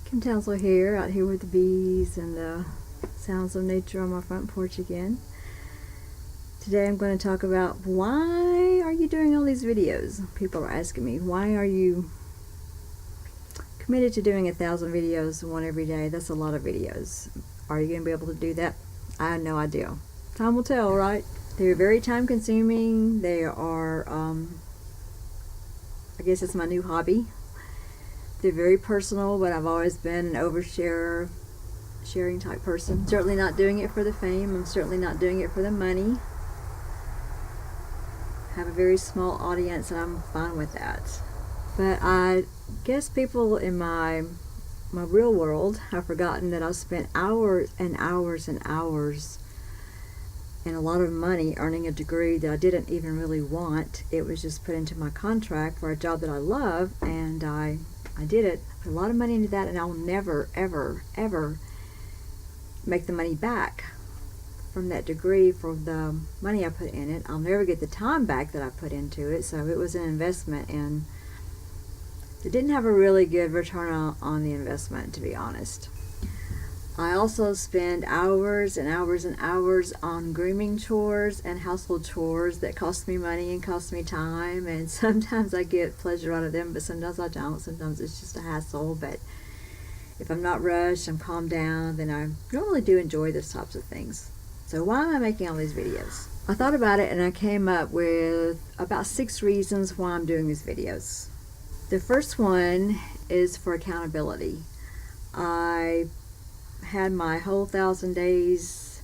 Townsel here, out here with the bees and the sounds of nature on my front porch again. Today I'm going to talk about why are you doing all these videos? People are asking me, why are you committed to doing 1,000 videos, one every day? That's a lot of videos. Are you going to be able to do that? I have no idea. Time will tell, right? They're very time consuming. They are, I guess it's my new hobby. They're very personal, but I've always been an oversharer, sharing type person. I'm certainly not doing it for the fame. I'm certainly not doing it for the money. I have a very small audience and I'm fine with that. But I guess people in my real world have forgotten that I've spent hours and hours and hours and a lot of money earning a degree that I didn't even really want. It was just put into my contract for a job that I love, and I did it. I put a lot of money into that, and I will never, ever, ever make the money back from that degree for the money I put in it. I'll never get the time back that I put into it, so it was an investment, and it didn't have a really good return on the investment, to be honest. I also spend hours and hours and hours on grooming chores and household chores that cost me money and cost me time, and sometimes I get pleasure out of them, but sometimes I don't. Sometimes it's just a hassle, but if I'm not rushed, I'm calmed down, then I normally do enjoy those types of things. So why am I making all these videos? I thought about it and I came up with about 6 reasons why I'm doing these videos. The first one is for accountability. I had my whole 1,000 days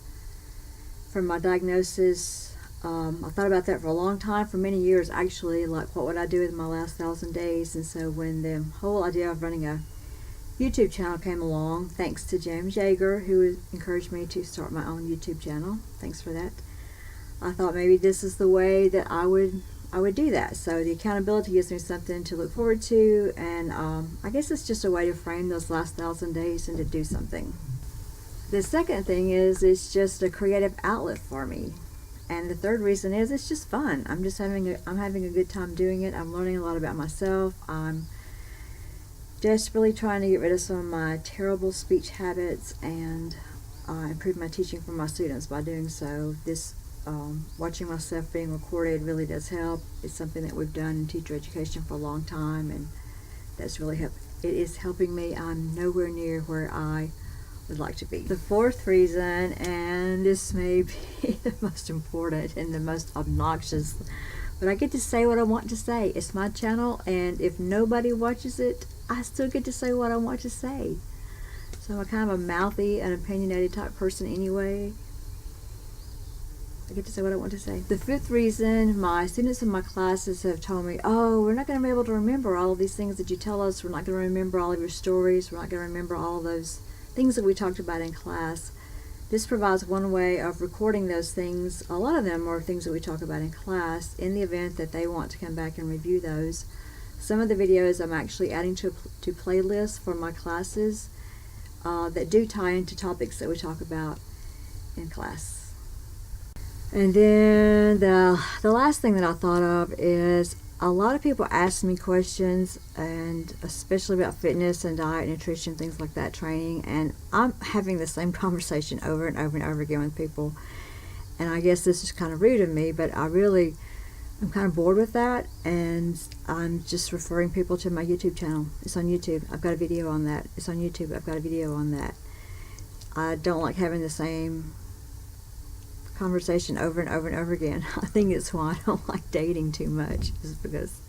from my diagnosis. I thought about that for a long time, for many years actually, like what would I do with my last 1,000 days. And so when the whole idea of running a YouTube channel came along, thanks to James Yeager, who encouraged me to start my own YouTube channel, thanks for that, I thought maybe this is the way that I would do that. So the accountability gives me something to look forward to, and I guess it's just a way to frame those last 1,000 days and to do something. The second thing is it's just a creative outlet for me. And the third reason is it's just fun. I'm having a good time doing it. I'm learning a lot about myself. I'm desperately trying to get rid of some of my terrible speech habits and improve my teaching for my students by doing so. This watching myself being recorded really does help. It's something that we've done in teacher education for a long time, and that's really helped. It is helping me. I'm nowhere near where I would like to be. The fourth reason, and this may be the most important and the most obnoxious, but I get to say what I want to say. It's my channel, and if nobody watches it, I still get to say what I want to say. So I'm kind of a mouthy and opinionated type person anyway. I get to say what I want to say. The fifth reason, my students in my classes have told me, oh, we're not going to be able to remember all of these things that you tell us. We're not going to remember all of your stories. We're not going to remember all of those things that we talked about in class. This provides one way of recording those things. A lot of them are things that we talk about in class in the event that they want to come back and review those. Some of the videos I'm actually adding to playlists for my classes that do tie into topics that we talk about in class. And then the last thing that I thought of is a lot of people ask me questions, and especially about fitness and diet, nutrition, things like that, training, and I'm having the same conversation over and over and over again with people. And I guess this is kind of rude of me, but I'm kind of bored with that, and I'm just referring people to my YouTube channel. It's on YouTube. I've got a video on that. It's on YouTube. I've got a video on that. I don't like having the same conversation over and over and over again. I think it's why I don't like dating too much, is because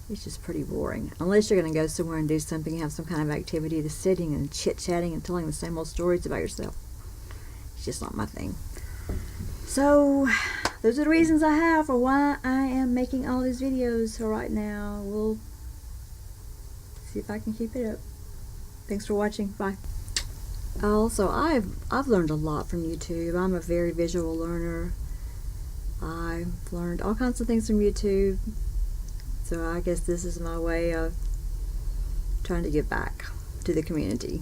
it's just pretty boring. Unless you're going to go somewhere and do something, have some kind of activity, the sitting and chit-chatting and telling the same old stories about yourself. It's just not my thing. So those are the reasons I have for why I am making all these videos. So right now, we'll see if I can keep it up. Thanks for watching. Bye. Also, I've learned a lot from YouTube. I'm a very visual learner. I've learned all kinds of things from YouTube. So I guess this is my way of trying to give back to the community.